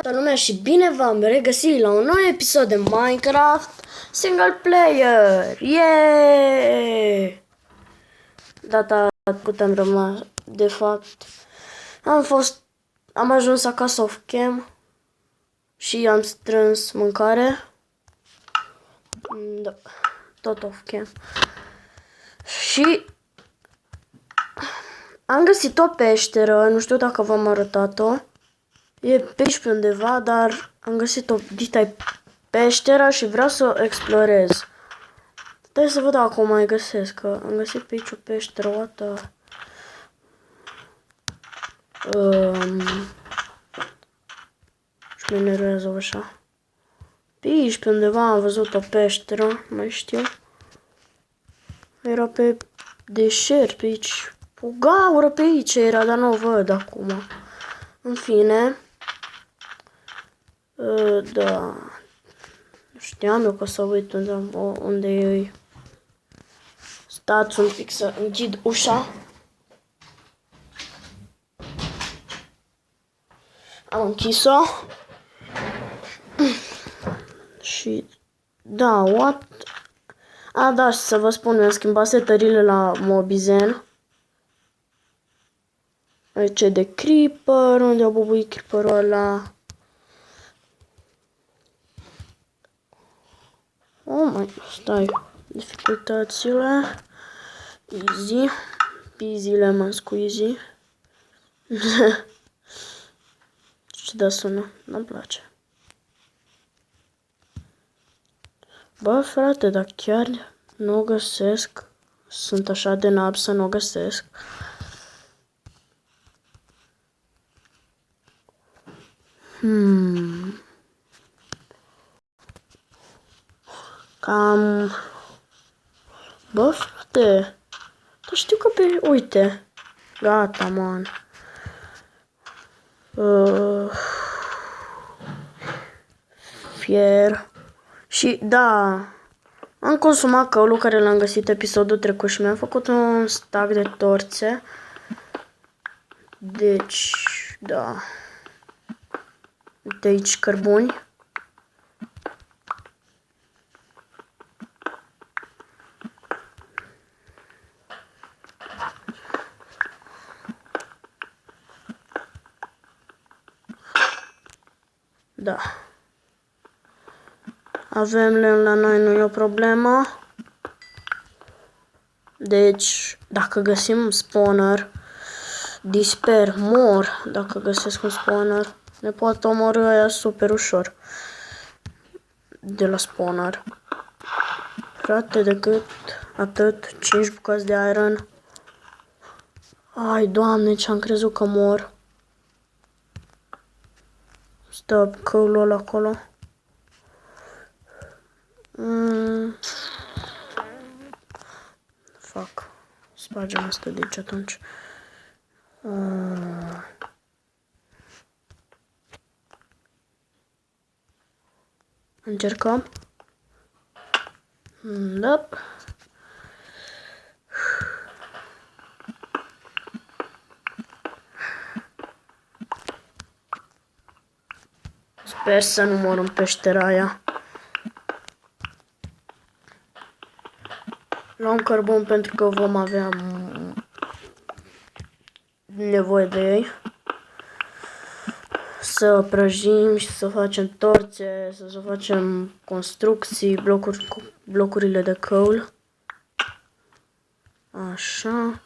Toată lumea și bine v-am regăsit la un nou episod de Minecraft Single Player! Yeah! Data putem rămâne, de fapt, am ajuns acasă off cam și am strâns mâncare. Da, tot off cam. Și am găsit o peșteră, nu știu dacă v-am arătat-o. E pe aici pe undeva, dar am găsit o dita peștera și vreau să o explorez. Trebuie să văd dacă o mai găsesc, că am găsit pe aici o peșteră, what the... Și mă enervează așa. Pe aici pe undeva am văzut o peșteră, mai știu. Era pe deșert, pe aici. O gaură pe aici era, dar nu o văd acum. În fine. Da. Știam eu că o să uit unde e. Stați un pic să închid ușa. Am închis-o. Și da, what? A, da, și să vă spun, mi-am schimbat setările la Mobizen. Aici e de creeper, unde a bubuit creeperul ăla. Oh my, stai, dificultățile, easy, peasy lemon squeezy. Ce da sună, nu-mi place. Bă, frate, dar chiar nu o găsesc, sunt așa de nab să nu o găsesc. Cam... Bă, frate, tu știu că pe... Uite, gata, man. Fier. Și, da, am consumat căulul care l-am găsit episodul trecut și mi-am făcut un stack de torțe. Deci, da. Uite aici cărbuni. Da. Avem lemn la noi, nu e o problemă. Deci, dacă găsim spawner, disper, mor, dacă găsesc un spawner, ne poate omorî aia super ușor. De la spawner. Frate, decât atât, 5 bucăți de iron. Ai, Doamne, ce-am crezut că mor. Stă căulul ăla acolo. Fac. Spargem asta de aici atunci. Încercăm. Da. Sper să nu mor în peștera aia. Luăm cărbun pentru că vom avea nevoie de ei. Să prăjim și să facem torțe, să facem construcții, blocurile de căul. Așa.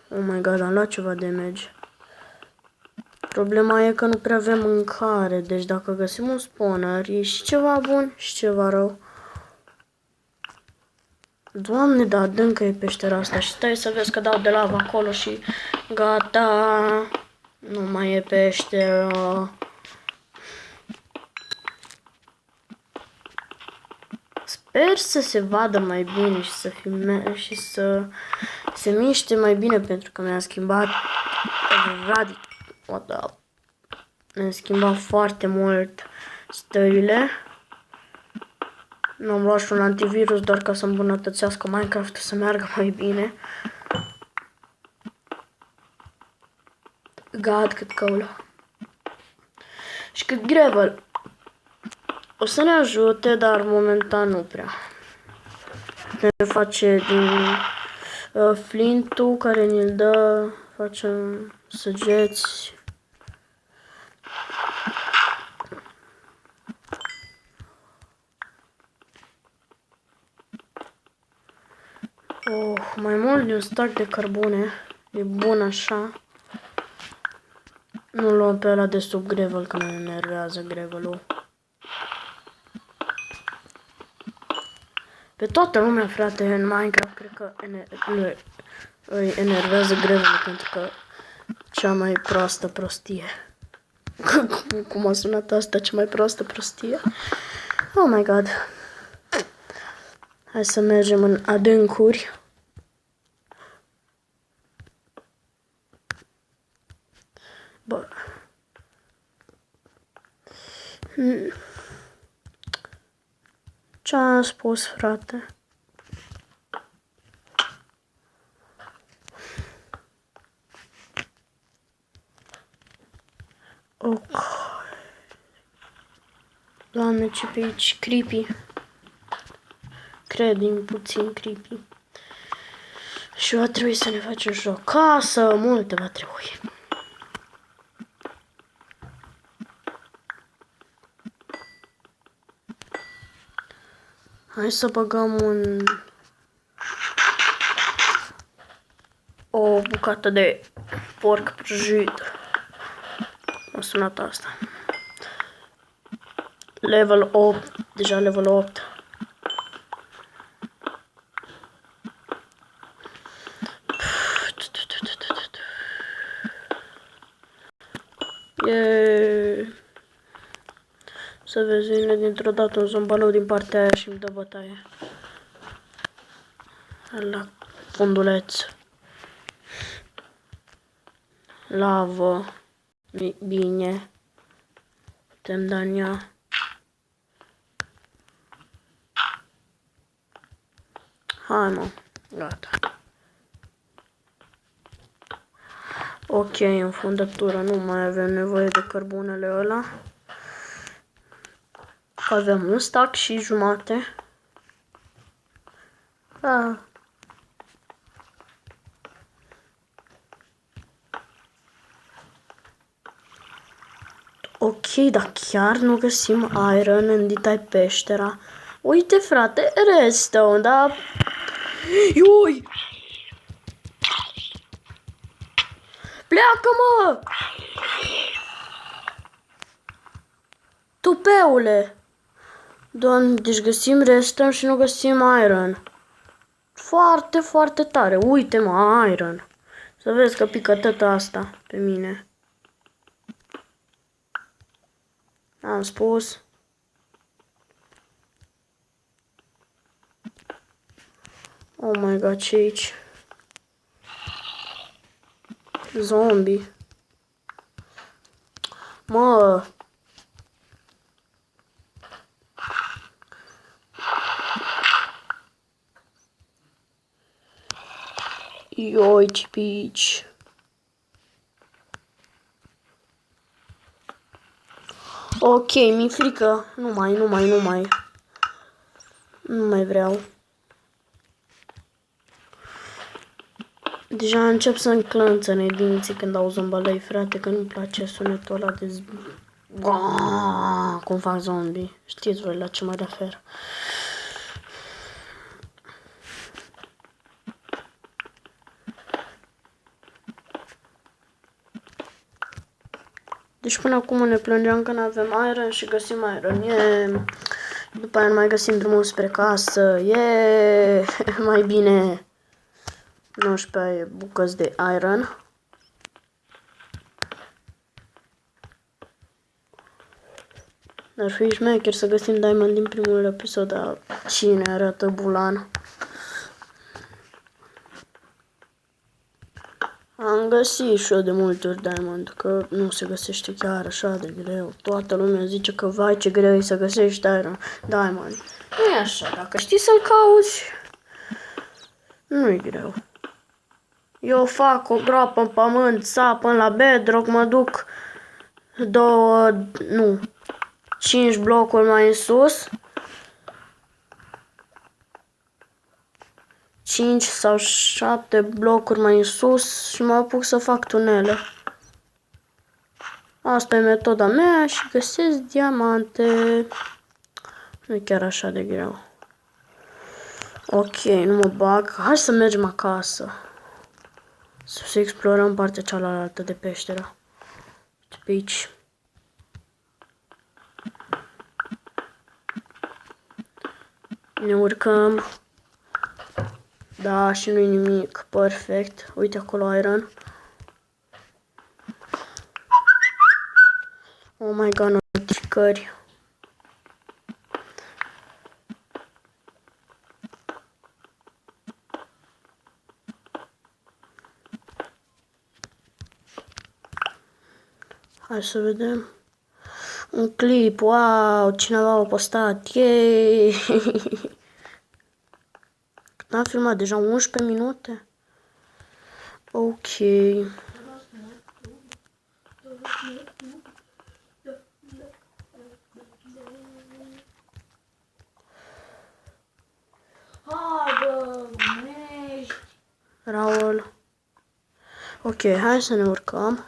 Oh my god, am luat ceva damage. Problema e că nu prea avem mâncare, deci dacă găsim un spawner, e și ceva bun și ceva rău. Doamne, da, adâncă e peștera asta și stai să vezi că dau de lava acolo și gata, nu mai e peșteră. Sper să se vadă mai bine și să filmeze și să se miște mai bine pentru că mi-a schimbat mi-a schimbat foarte mult stările. Mi-am luat și un antivirus doar ca să îmbunătățească Minecraft să meargă mai bine. God, cât căulă. Și cât gravel o să ne ajute, dar momentan nu prea. Ne face din flintul care ne-l dă, facem săgeți. Oh, mai mult de un stack de cărbune. E bun așa. Nu luăm pe ăla de sub gravel, că ne enervează gravelul. Pe toată lumea, frate, în Minecraft, cred că îi enervează gravelul, pentru că cea mai proastă prostie. Cum a sunat asta, cea mai proastă prostie? Oh my god. Hai să mergem în adâncuri. Bă. Ce-am spus, frate? Ok. Doamne, ce pe aici creepy. Cred puțin creepy. Și va trebui să ne facem și o casă, multe va trebui. Hai să băgăm o bucată de porc prăjit. A sunat asta. Level 8, deja level 8. Să vezi, vine dintr-o dată un zombalou din partea aia și îmi dă bătaie. La funduleț. Lavă. Bine. Putem da în ea. Hai, mă. Gata. Ok, în fundătură nu mai avem nevoie de cărbunele ăla. Avem un stack și jumate. Ah. Ok, dar chiar nu găsim iron în ditai peștera. Uite, frate, redstone, da? Iui! Pleacă, mă! Tupeule! Doamne, deci găsim redstone și nu găsim iron. Foarte, foarte tare. Uite, mă, iron. Să vezi că pică tăta asta pe mine. Am spus. Oh my god, ce aici? Zombie. Mă. Ioi, ce pici. Ok, mi-e frică. Nu mai vreau. Deja încep să-mi clănțăne dinții când au zombalei, frate, că nu-mi place sunetul ăla de cum fac zombie. Știți voi la ce mă refer. Deci până acum ne plângeam că nu avem iron și găsim iron. După aia nu mai găsim drumul spre casă. Mai bine 19 bucăți de iron. Ar fi șmecher să găsim diamond din primul episod, dar cine arată bulan? Am găsit și eu de multe ori diamond, că nu se găsește chiar așa de greu. Toată lumea zice că vai ce greu e să găsești diamond. Nu e așa, dacă știi să-l cauți, nu e greu. Eu fac o groapă în pământ, sap până la bedrock, mă duc nu, 5 blocuri mai în sus. 5 sau 7 blocuri mai în sus și mă apuc să fac tunele. Asta e metoda mea și găsesc diamante. Nu e chiar așa de greu. Ok, nu mă bag. Hai să mergem acasă. Să explorăm partea cealaltă de peșteră. Pe aici. Ne urcăm. Da, și nu-i nimic. Perfect. Uite acolo iron. Oh my god, notificări. Hai să vedem. Un clip, wow, cineva a postat, yay! Am filmat deja 11 minute. Ok. Raul. Ok, hai să ne urcăm.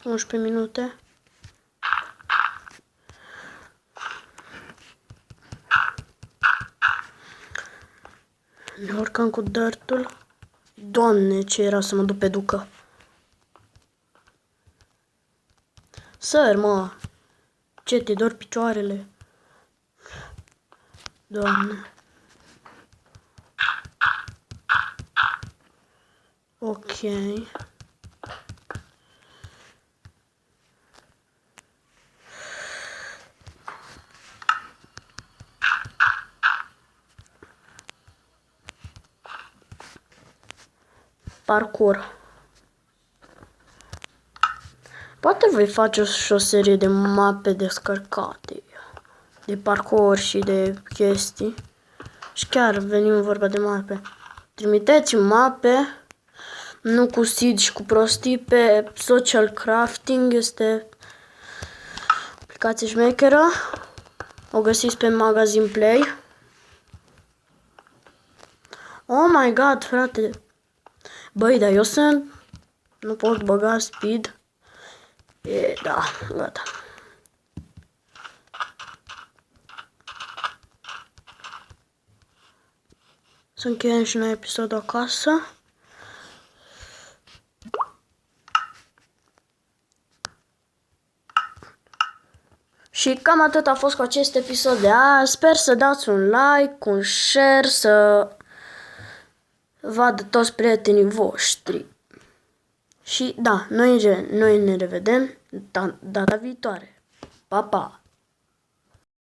11 minute. Ne urcăm cu dirtul. Doamne, ce era să mă duc pe ducă. Săr, mă. Ce, te dor picioarele? Doamne. Ok. Parcur. Poate voi face și o serie de mape descărcate. De parcur și de chestii. Și chiar venim vorba de mape. Trimiteți mape. Nu cu seed și cu prostii pe Social Crafting. Este aplicație șmecheră. O găsiți pe Magazine Play. Oh my god, frate. Băi, dar eu sunt... Nu pot băga speed. E, da, gata. Să încheiem și noi episodul acasă. Și cam atât a fost cu acest episod de azi. Sper să dați un like, un share, să vadă toți prietenii voștri. Și da, noi ne revedem data viitoare. Pa, pa!